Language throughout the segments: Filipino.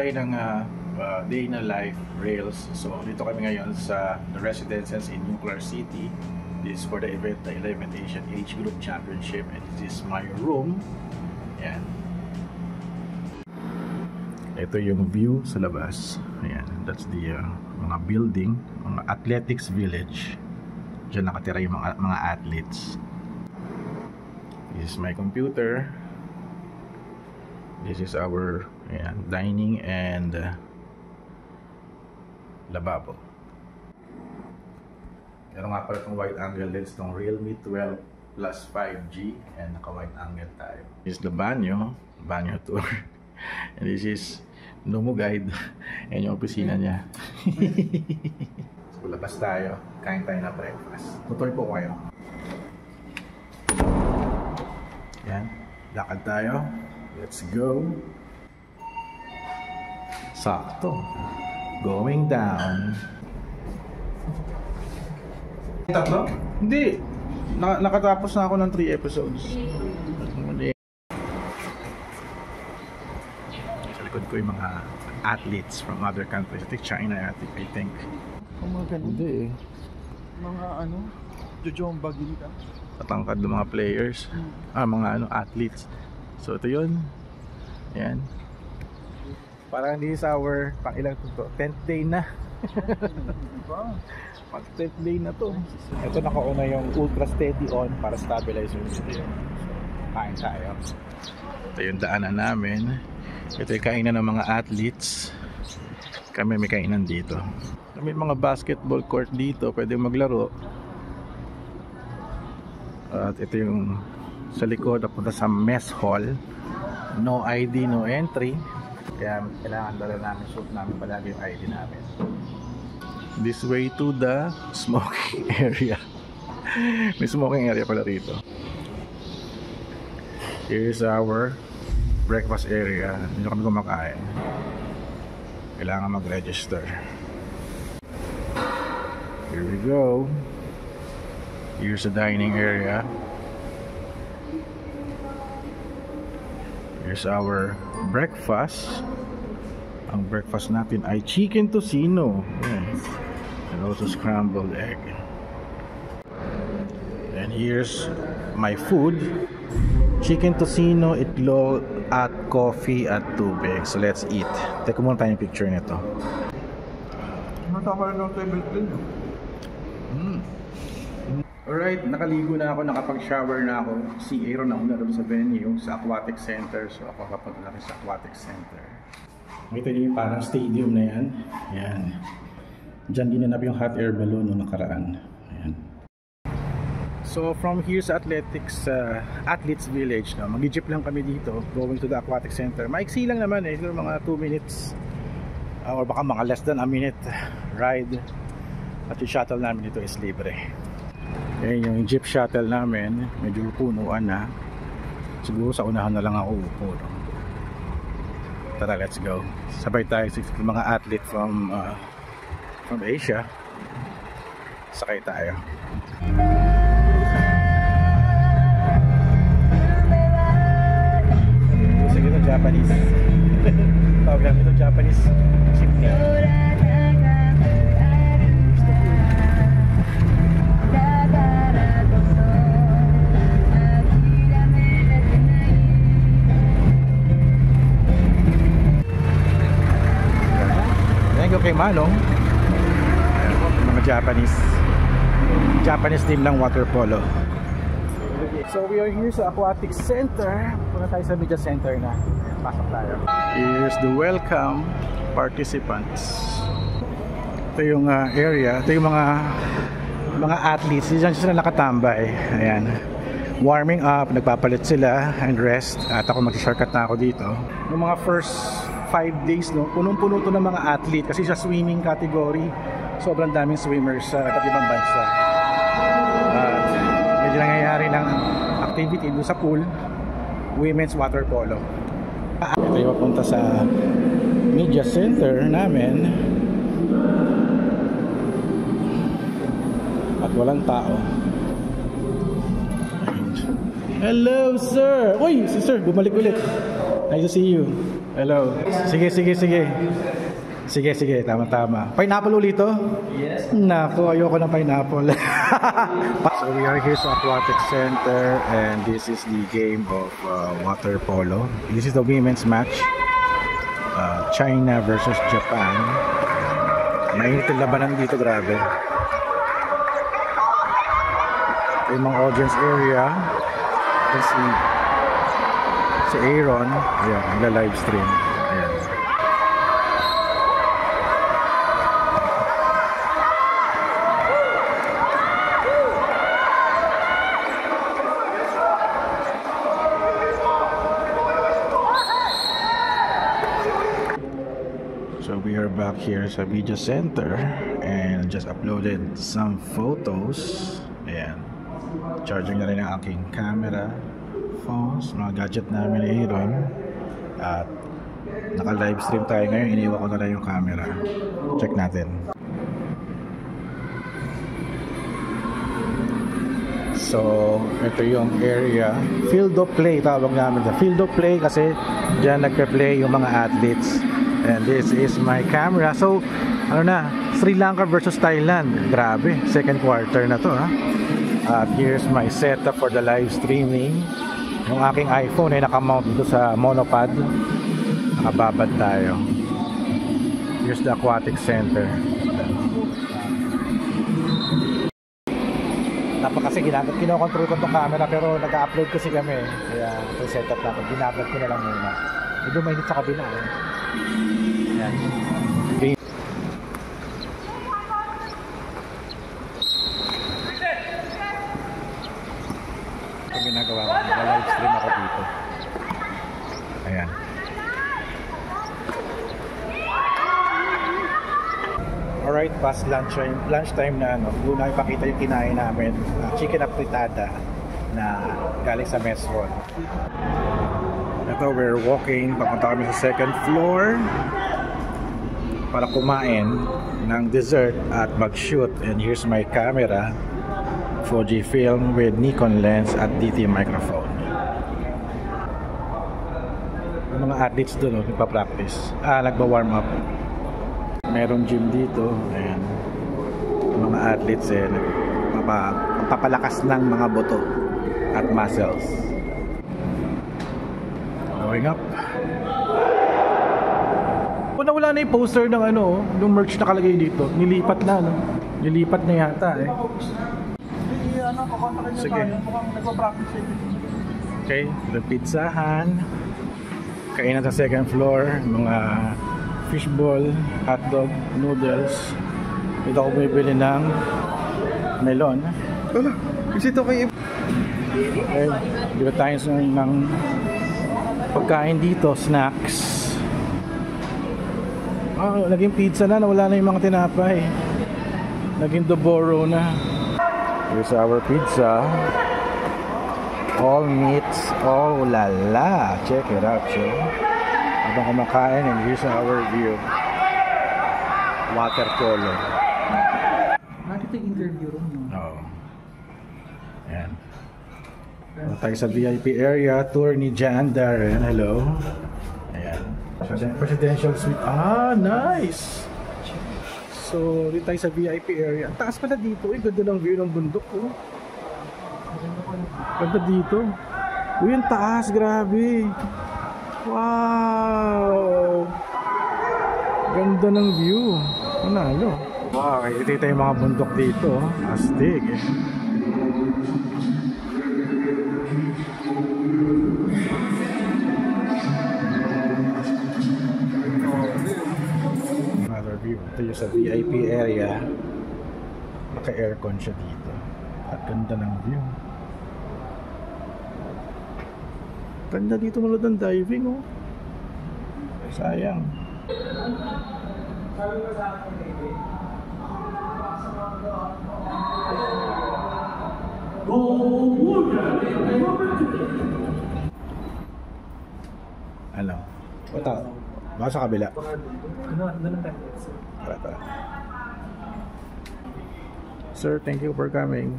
tayo ng day na life rails. So dito kami ngayon sa the residences in Nuclear City. This is for the event, the 11th Asian Age Group Championship, and this is my room. Ayan. Ito yung view sa labas. Ayan, that's the mga building, mga athletics village. Diyan nakatira yung mga athletes. This is my computer. This is our dining and lababo. Meron nga pala itong wide angle lens ng Realme 12 Plus 5G and naka wide angle tayo. This is the banyo tour. And this is Nomo Guide. Yan yung opisina niya. So labas tayo, kain tayo na breakfast. Tutuloy po kayo. Yan, lakad tayo. Let's go. Sakto. Going down. Tatlo? Hindi. Nakatapos na ako ng 3 episodes. Sa likod ko yung mga athletes from other countries. I think China, I think. Mga ganun. Hindi eh. Mga Jojomba ginta. Patangkad ng mga players. Mga athletes. So ito yun. Ayan. Parang this is our ilang to? 10th day na. Pag 10th day na to. Ito nakauna yung ultra steady on para stabilize yung video. So kain tayo. Ito yung daanan namin. Ito yung kainan ng mga athletes. Kami may kainan dito. May mga basketball court dito. Pwede maglaro. At ito yung sa likod, napunta sa mess hall. No ID, no entry. Kaya kailangan dala namin, suit namin palagi yung ID namin. This way to the smoking area. May smoking area pala rito. Here's our breakfast area. Dito kami kumakain. Kailangan mag-register. Here we go. Here's the dining area. Here's our breakfast. Ang breakfast natin ay chicken tocino. Yes. And also scrambled egg. And here's my food. Chicken tocino, itlog at coffee at tubig. So let's eat. Teka muna tayo yung picture nito. Matama rin ang favorite din. Alright, nakaligo na ako, nakapag-shower na ako. Si Aaron na una doon sa venue, sa Aquatic Center. So ako kapunta na rin sa Aquatic Center. Makita niyo yung parang stadium na yan. Ayan. Diyan ginanap yung hot air balloon noong nakaraan. Ayan. So from here sa Athletes Village, no, mag-jeep lang kami dito, going to the Aquatic Center. Maiksi lang naman eh, mga 2 minutes. Or baka mga less than a minute ride. At yung shuttle namin dito is libre. Ayan yung jeep shuttle namin. Medyo punuan na. Siguro sa unahan na lang ako upo, no? Tara, let's go. Sabay tayo sa mga athlete from Asia. Sakay tayo. Sige ito Japanese. Tawag namin ito Japanese jeepney. Kay Manong, mga Japanese team lang water polo. So we are here sa Aquatic Center. Punta tayo sa media center na. Pasok tayo. Here's the welcome participants. Ito yung area. Ito yung mga athletes. Diyan sila nakatambay. Ayan. Warming up, nagpapalit sila and rest. At ako mag-shortcut na ako dito. Yung mga first 5 days, no, punong-puno to ng mga athlete kasi sa swimming category sobrang daming swimmers sa iba't ibang bansa. At medyo nangyayari ng activity doon sa pool, women's water polo. Ito yung papunta sa media center namin at walang tao. Hello sir! Uy! Si sir, bumalik ulit. Nice to see you. Hello. Sige, sige, sige. Sige, sige. Tama, tama. Pineapple ulit to? Yes. Naku, ayoko ng pineapple. So we are here sa Aquatic Center and this is the game of water polo. This is the women's match. China versus Japan. Mainit yung labanan dito, grabe. Yung mga audience area. Kasi si Aaron, ayan, nagla-live stream. Ayan. So we are back here sa video center and just uploaded some photos. Ayan. Charging na rin ang aking camera, phones, mga gadget namin ni Aaron. At naka-live stream tayo ngayon. Iniwan ko na lang yung camera. Check natin. So, ito yung area. Field of play, tawag namin. Field of play kasi dyan nagpe-play yung mga athletes. And this is my camera. So, ano na, Sri Lanka versus Thailand. Grabe, second quarter na to, ha. At here's my setup for the live streaming. Yung aking iPhone ay nakamount dito sa monopod. Nakababad tayo. Here's the Aquatic Center. Kasi kinokontrol ko itong camera pero nag-upload kasi kami. Kaya ito setup natin. Ginablog ko na lang muna. Medyo mainit sa kabila. Ayan. Okay. Ito ginagawa ko. Nag-live stream ako dito. Ayan. Alright, past lunchtime na ano, doon na ipakita yung kinain namin, chicken apritada na galing sa mess hall. Ito, we're walking, papunta kami sa second floor para kumain ng dessert at mag-shoot. And here's my camera, Fujifilm with Nikon lens at DT microphone. Yung mga athletes doon, nagpa-practice, nagpa-warm up. Merong gym dito. Ayan. Mga athletes papalakas ng mga buto at muscles. Going up. Wala na yung poster ng ano, yung merch nakalagay dito. Nilipat na, no? Nilipat na yata eh. Sige. Okay, the pizzahan. Kainan sa second floor. Mga fishball, hotdog, noodles. Ito ako bumibili ng melon. Wala, kasi ito kayo. Okay, dito tayo ng pagkain dito, snacks. Naging pizza na, nawala na yung mga tinapay. Naging Doboro na. Here's our pizza. All meats, all lala. Check it out, check. Habang kumakain, and here's our view. Water polo. Nakita yung interview room. Oo. Ayan. Tayo sa VIP area. Tour ni Jan Darren. Hello. Ayan. Presidential suite. Nice! So, dito tayo sa VIP area. Ang taas pala dito. Ganda ng view ng bundok. Oh. Ganda dito. Uy, ang taas. Grabe. Wow! Ganda ng view. Ano? Wow, kita yung mga bundok dito. Astig. Another view. Ito yung sa VIP area. Naka-aircon siya dito. At ganda ng view. Ganda dito manood ng diving, oh. Sayang. Ano? Bata. Baka sa kabila. Tara. Sir, thank you for coming.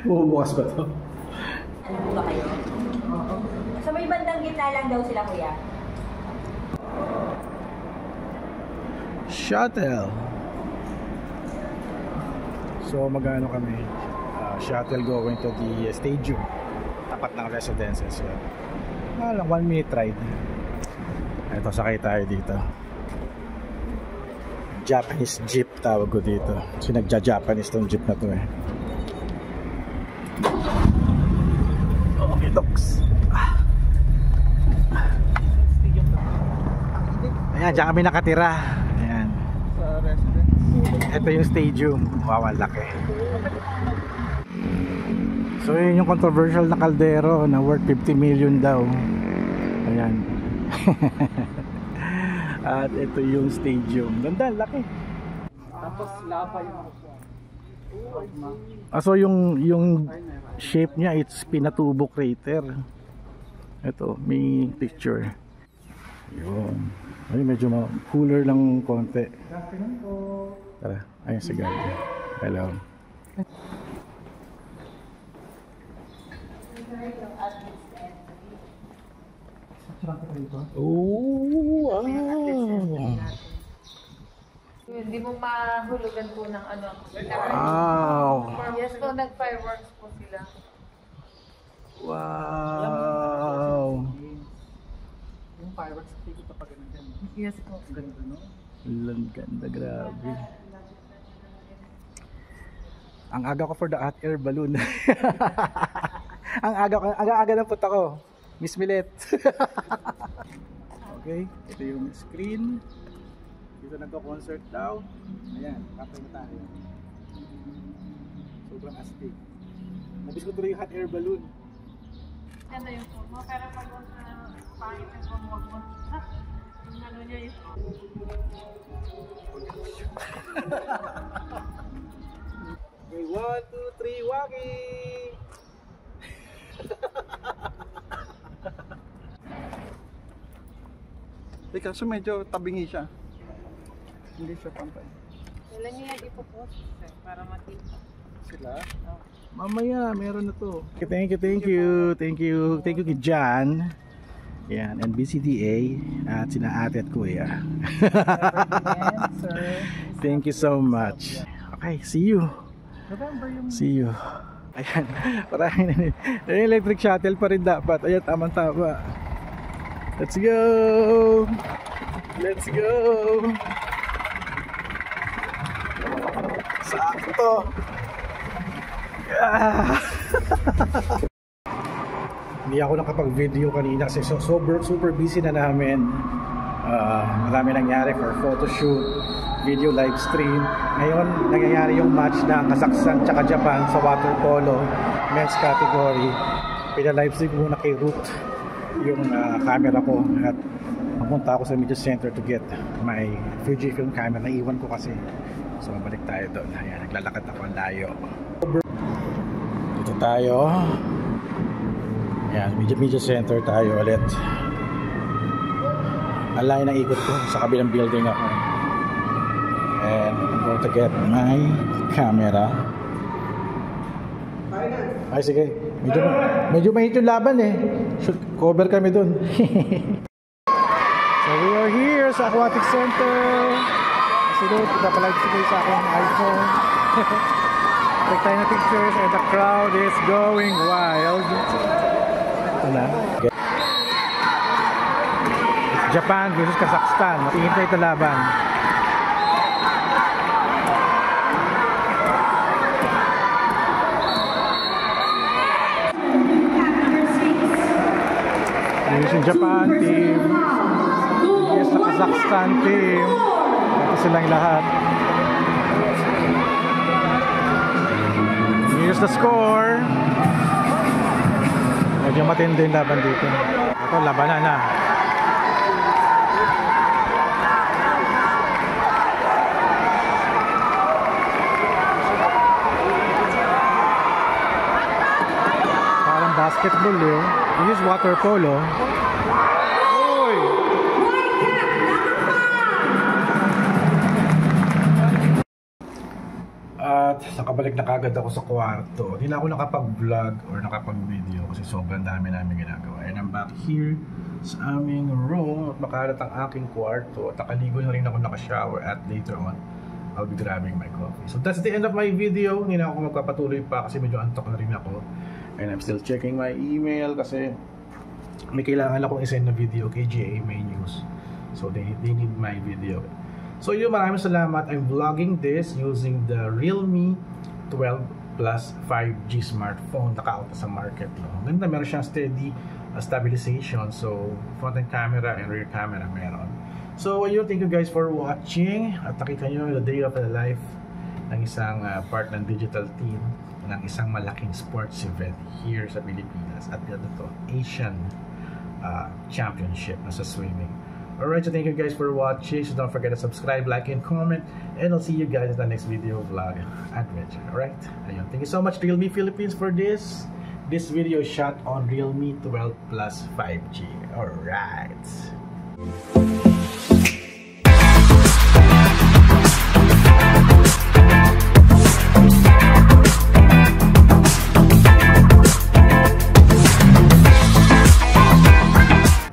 Bukas pa to. Upo ba kayo? Sa may bandang gitna lang daw sila, kuya. Shuttle. So magano kami? Shuttle going to the stadium. Tapat ng residences yan. Lang 1 minute ride. Ito, sakay tayo dito. Japanese jeep tawag ko dito. Kasi nagja-Japanese tong jeep na to eh. Okay, dogs. Ayan, dyan kami nakatira. Ayan. Sa residence. Ito yung stadium. Wow, ang laki. So yun yung controversial na kaldero na worth 50 million daw. Ayan. At ito yung stadium. Ganda, laki. Tapos lava yung So yung shape niya, it's Pinatubo crater. Ito, may picture. Yun. Ay, medyo cooler lang konti. Tara, ayun si Gary. Hello. Oh, wow. Hindi mo mahulugan po ng ano. Wow. Yes po, nag-fireworks po sila. Wow. yung fireworks ticket pa ganun din. Yes po. Ganda, no? Ang ganda, grabe. Ang aga ko for the hot air balloon. Ang aga na punta ko. Miss Milet. Okay, ito yung screen. Dito nagko-concert daw. Ayan, kapag na tayo. Sobrang astig. Nabis ko tuloy yung hot air balloon. Ganda yung phone mo, pero pag pangit yung phone mo, yung ano niya yung Okay, 1, 2, 3, walking! Kaso medyo tabingi siya. Hindi siya pampay. Kailan niya yan ipopost para makita. Sila? Mamaya, meron na to. Thank you kay John. Yan, and BCDA at sina ate at kuya. Thank you so much. Okay, see you. November yung... See you. Ayan, parang electric shuttle pa rin dapat. Ayan, tama. Let's go! Let's go! Sakto! Hindi ako nakapag-video kanina kasi super busy na namin. Marami nangyari for photoshoot, video live stream. Ngayon nangyayari yung match ng Kazakhstan tsaka Japan sa water polo men's category. Pina-live stream muna kay Ruth yung camera ko at pumunta ako sa media center to get my Fujifilm camera. Naiwan ko kasi. So mabalik tayo doon. Ayan, naglalakad ako ang layo. Dito tayo. Ayan, media center tayo ulit. Ang layo ng ikot ko sa kabilang building ako. And I'm going to get my camera. Ay sige, medyo mahit yung laban eh. Should cover kami dun. So we are here sa Aquatic Center. Kasi doon, kapalive siguro sa aking iPhone. Take tayo na pictures and the crowd is going wild. Ito na. Okay. Japan versus Kazakhstan. Tingin tayo ito laban. Here's yung Japan team. Here's the Kazakhstan team. Ito silang lahat. Here's the score. Medyo matindi yung laban dito. Ito, labanan na. Parang basketball eh. This is water polo. Oy! At sa pabalik na kagad ako sa kwarto. Hindi na ako nakapag-vlog or nakapag-video kasi sobrang dami namin ginagawa. And I'm back here sa aming room at makalat ang aking kwarto. At nakaligo na rin ako, naka-shower, at later on I'll be grabbing my coffee. So that's the end of my video. Hindi na ako magpapatuloy pa kasi medyo antok na rin ako. And I'm still checking my email kasi may kailangan akong isend na video kay GMA News. So they need my video. So yun, maraming salamat. I'm vlogging this using the Realme 12 Plus 5G smartphone. Naka-out sa market. No? Ganda, meron siyang steady stabilization. So front end camera and rear camera meron. So yun, thank you guys for watching. At nakita nyo the day of the life ng isang part ng digital team ng isang malaking sports event here sa Pilipinas. At ano to, Asian Championship na sa swimming. Alright, so thank you guys for watching. So don't forget to subscribe, like, and comment. And I'll see you guys in the next video vlog adventure. Alright? Ayun. Thank you so much, Realme Philippines, for this. This video shot on Realme 12 Plus 5G. Alright.